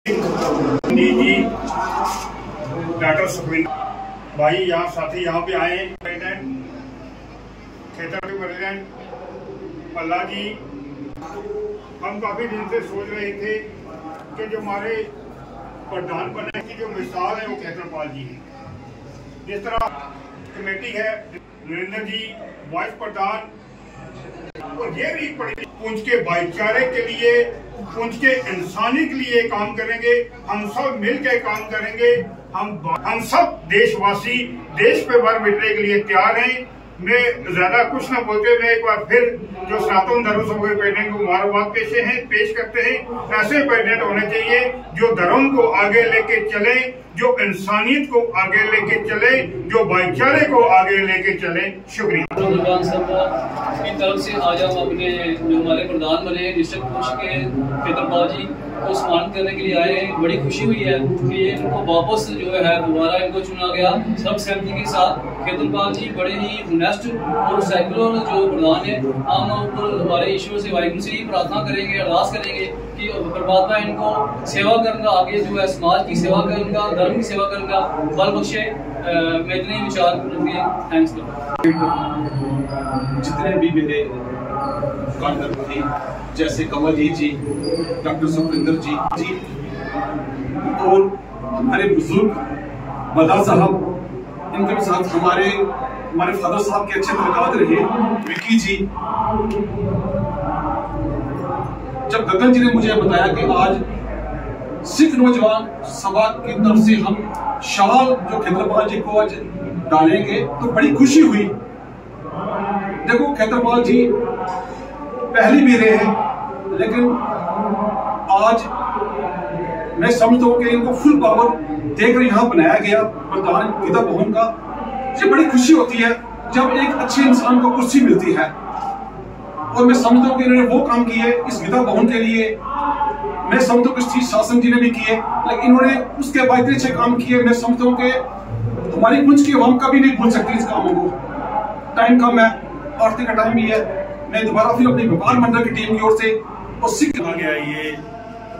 जी doctor Sukhvinder भाई यहाँ साथी यहाँ पे आए, प्रेसिडेंट क्षेत्र के प्रेसिडेंट पल्ला जी। हम काफी दिन से सोच रहे थे कि जो हमारे प्रधान बनने की जो मिसाल है वो क्षेत्रपाल जी है। जिस तरह कमेटी है नरेंद्र जी वाइस प्रधान, और ये भी पुंछ के भाईचारे के लिए, पुंछ के इंसानियत के लिए काम करेंगे। हम सब मिल के काम करेंगे। हम सब देशवासी देश पे भर मिटने के लिए तैयार हैं। मैं ज्यादा कुछ ना बोलते, मैं एक बार फिर जो सनातन धर्म सभा के प्रेसिडेंट को मुबारकबाद पेश करते हैं। ऐसे प्रेसिडेंट होने चाहिए जो धर्म को आगे लेके चले, जो इंसानियत को आगे लेके चले, जो भाईचारे को आगे लेके चले। शुक्रिया की तरफ से आज हम अपने जो हमारे प्रधान बने डिस्ट्रिक्ट पुंछ के क्षेत्रपाल जी को सम्मानित करने के लिए आए हैं। बड़ी खुशी हुई है कि इनको वापस जो है दोबारा इनको चुना गया सब सहमति के साथ। क्षेत्रपाल जी बड़े ही ऑनेस्ट और सेक्युलर जो प्रधान है। हम हमारे ईश्वर से वाहिगुरु से ही प्रार्थना करेंगे, अरदास करेंगे कि परमात्मा इनको सेवा करना, आगे जो है समाज की सेवा करना, धर्म की सेवा करना बल बख्शे। मैं इतने विचार रखिए। थैंक्स। जितने भी मेरे कार्यकर्ता जैसे कमलजीत जी, डॉक्टर सुखविंदर जी और हमारे बुजुर्ग मदार साहब, इनके भी साथ हमारे फादर साहब के अच्छे ताल्लुकात रहे। विकी जी, जब गगन जी ने मुझे बताया कि आज सिख नौजवान सभा की तरफ से हम शाल जो क्षेत्रपाल जी को आज डालेंगे तो बड़ी खुशी हुई। देखो क्षेत्रपाल जी पहली भी रहे हैं, लेकिन आज मैं समझता हूँ कि इनको फुल पावर देकर यहाँ बनाया गया प्रधान गीता भवन का। ये बड़ी खुशी होती है जब एक अच्छे इंसान को कुर्सी मिलती है, और मैं समझता हूँ कि इन्होंने वो काम किए इस गीता भवन के लिए। मैं समझता हूँ कि शासन जी ने भी किए, लेकिन इन्होंने उसके बाद इतने अच्छे काम किए। मैं समझता हूँ कि हमारी पुंछ की अवाम कभी नहीं भूल सकती इस कामों को। टाइम कम है, आरती का टाइम भी है। मैं दोबारा फिर अपनी व्यापार मंडल की टीम की ओर से और सीख कहा गया ये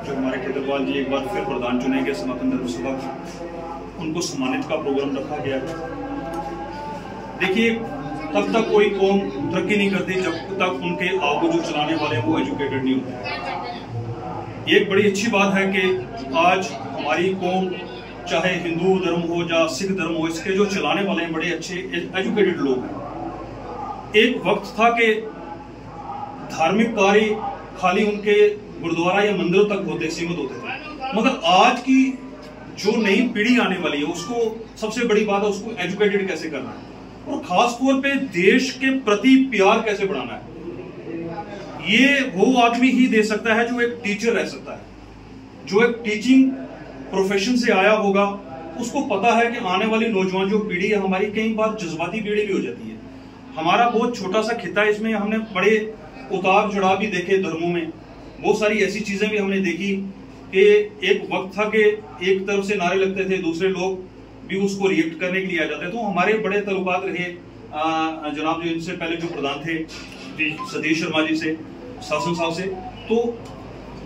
जो हमारे क्षेत्रपाल जी एक बार फिर प्रधान चुनेंगे सनातन धर्म सभा की, उनको सम्मानित का प्रोग्राम रखा गया। देखिए, तब तक कोई कौम तरक्की नहीं करती जब तक उनके आगू जो चलाने वाले वो एजुकेटेड नहीं होते। ये एक बड़ी अच्छी बात है कि आज हमारी कौम, चाहे हिंदू धर्म हो या सिख धर्म हो, इसके जो चलाने वाले हैं बड़े अच्छे एजुकेटेड लोग हैं। एक वक्त था कि धार्मिक कार्य खाली उनके गुरुद्वारा या मंदिरों तक सीमित होते थे, मगर आज की जो नई पीढ़ी आने वाली है उसको सबसे बड़ी बात है उसको एजुकेटेड कैसे करना है, और खास तौर पे देश के प्रति प्यार कैसे बढ़ाना है। ये वो आदमी ही दे सकता है जो एक टीचर रह सकता है, जो एक टीचिंग प्रोफेशन से आया होगा। उसको पता है कि आने वाली नौजवान जो पीढ़ी है हमारी, कई बार जज्बाती पीढ़ी भी हो जाती है। हमारा बहुत छोटा सा खिता है, इसमें हमने बड़े उतार चढ़ाव भी देखे धर्मों में। बहुत सारी ऐसी चीजें भी हमने देखी कि एक वक्त था कि एक तरफ से नारे लगते थे, दूसरे लोग भी उसको रिएक्ट करने के लिए आ जाते। तो हमारे बड़े तल्लुकात रहे जनाब जो इनसे पहले जो प्रधान थे सतीश शर्मा जी से, शासन साहब से। तो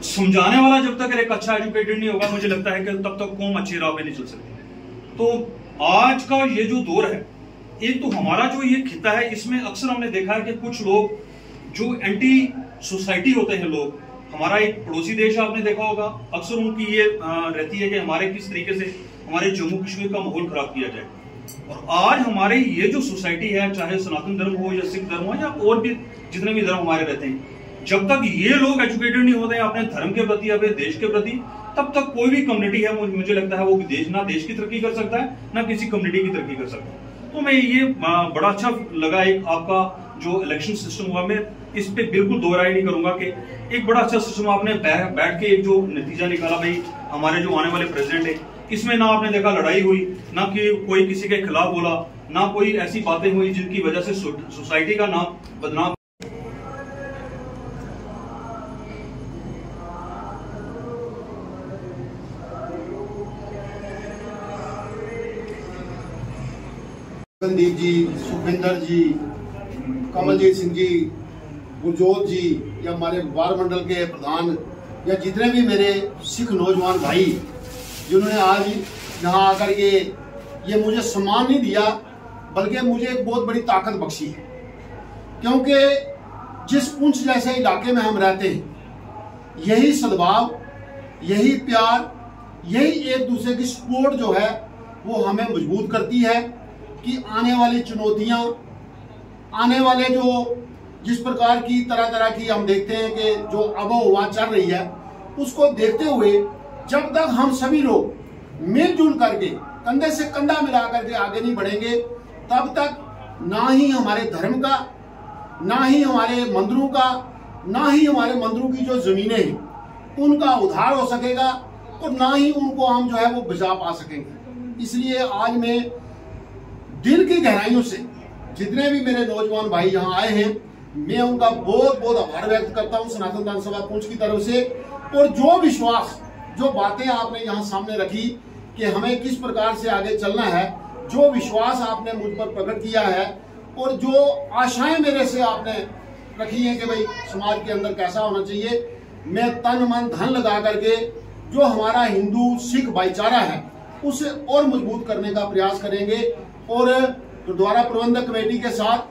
समझाने वाला जब तक एक अच्छा एजुकेटेड नहीं होगा, मुझे लगता है कि तब तक कौम अच्छी राह पे नहीं चल सकती। तो आज का ये जो दौर है, एक तो हमारा जो ये खिता है, इसमें अक्सर हमने देखा है कि कुछ लोग जो एंटी सोसाइटी होते हैं लोग, हमारा एक पड़ोसी देश आपने देखा होगा, अक्सर उनकी ये रहती है कि हमारे किस तरीके से हमारे जम्मू कश्मीर का माहौल खराब किया जाए। और आज हमारे ये जो सोसाइटी है, चाहे सनातन धर्म हो या सिख धर्म हो या और भी जितने भी धर्म हमारे रहते हैं, जब तक ये लोग एजुकेटेड नहीं होते हैं अपने धर्म के प्रति, अपने देश के प्रति, तब तक कोई भी कम्युनिटी है, मुझे लगता है वो ना देश की तरक्की कर सकता है ना किसी कम्युनिटी की तरक्की कर सकता है। तो मैं ये बड़ा अच्छा लगा एक आपका जो इलेक्शन सिस्टम हुआ। मैं इस पे बिल्कुल दो राय नहीं करूंगा कि एक बड़ा अच्छा सिस्टम आपने बैठ के एक जो नतीजा निकाला भाई हमारे जो आने वाले प्रेसिडेंट है, इसमें ना आपने देखा लड़ाई हुई, ना कि कोई किसी के खिलाफ बोला, ना कोई ऐसी बातें हुई जिनकी वजह से सोसाइटी का नाम बदनाम। गगनदीप जी, सुखविंदर जी, कमलजीत सिंह जी, गुरजोत जी, या हमारे वार मंडल के प्रधान या जितने भी मेरे सिख नौजवान भाई जिन्होंने आज यहाँ आकर के ये मुझे सम्मान नहीं दिया बल्कि मुझे एक बहुत बड़ी ताकत बख्शी है, क्योंकि जिस पुंछ जैसे इलाके में हम रहते हैं यही सद्भाव, यही प्यार, यही एक दूसरे की सपोर्ट जो है वो हमें मजबूत करती है कि आने वाली चुनौतियां, आने वाले जो जिस प्रकार की तरह तरह की हम देखते हैं कि जो आबोहवा चल रही है उसको देखते हुए जब तक हम सभी लोग मिलजुल करके कंधे से कंधा मिला करके आगे नहीं बढ़ेंगे तब तक ना ही हमारे धर्म का, ना ही हमारे मंदिरों का, ना ही हमारे मंदिरों की जो जमीनें हैं उनका उद्धार हो सकेगा और ना ही उनको हम जो है वो बचा पा सकेंगे। इसलिए आज मैं दिल की गहराइयों से जितने भी मेरे नौजवान भाई यहाँ आए हैं मैं उनका बहुत बहुत आभार व्यक्त करता हूँ सनातन धर्म सभा पुंछ की तरफ से। और जो विश्वास, जो बातें आपने यहाँ सामने रखी कि हमें किस प्रकार से आगे चलना है, जो विश्वास आपने मुझ पर प्रकट किया है और जो आशाएं मेरे से आपने रखी हैं कि भाई समाज के अंदर कैसा होना चाहिए, मैं तन मन धन लगा करके जो हमारा हिंदू सिख भाईचारा है उसे और मजबूत करने का प्रयास करेंगे। और गुरुद्वारा प्रबंधक कमेटी के साथ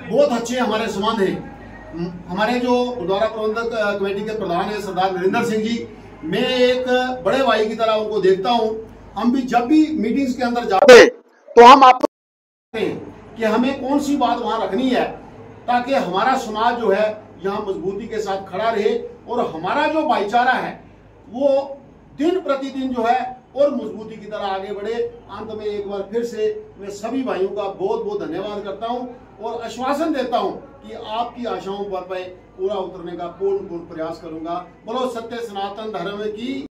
बहुत अच्छे हमारे संबंध हैं। हमारे जो गुरुद्वारा प्रबंधक कमेटी के प्रधान है सरदार नरेंद्र सिंह जी, मैं एक बड़े भाई की तरह उनको देखता हूं। हम भी जब भी मीटिंग्स के अंदर जाते हैं तो हम आपको कहते हैं कि हमें कौन सी बात वहां रखनी है ताकि हमारा समाज जो है यहाँ मजबूती के साथ खड़ा रहे और हमारा जो भाईचारा है वो दिन प्रतिदिन जो है और मजबूती की तरह आगे बढ़े। अंत में एक बार फिर से मैं सभी भाइयों का बहुत बहुत धन्यवाद करता हूं और आश्वासन देता हूं कि आपकी आशाओं पर मैं पूरा उतरने का पूर्ण प्रयास करूंगा। बोलो सत्य सनातन धर्म की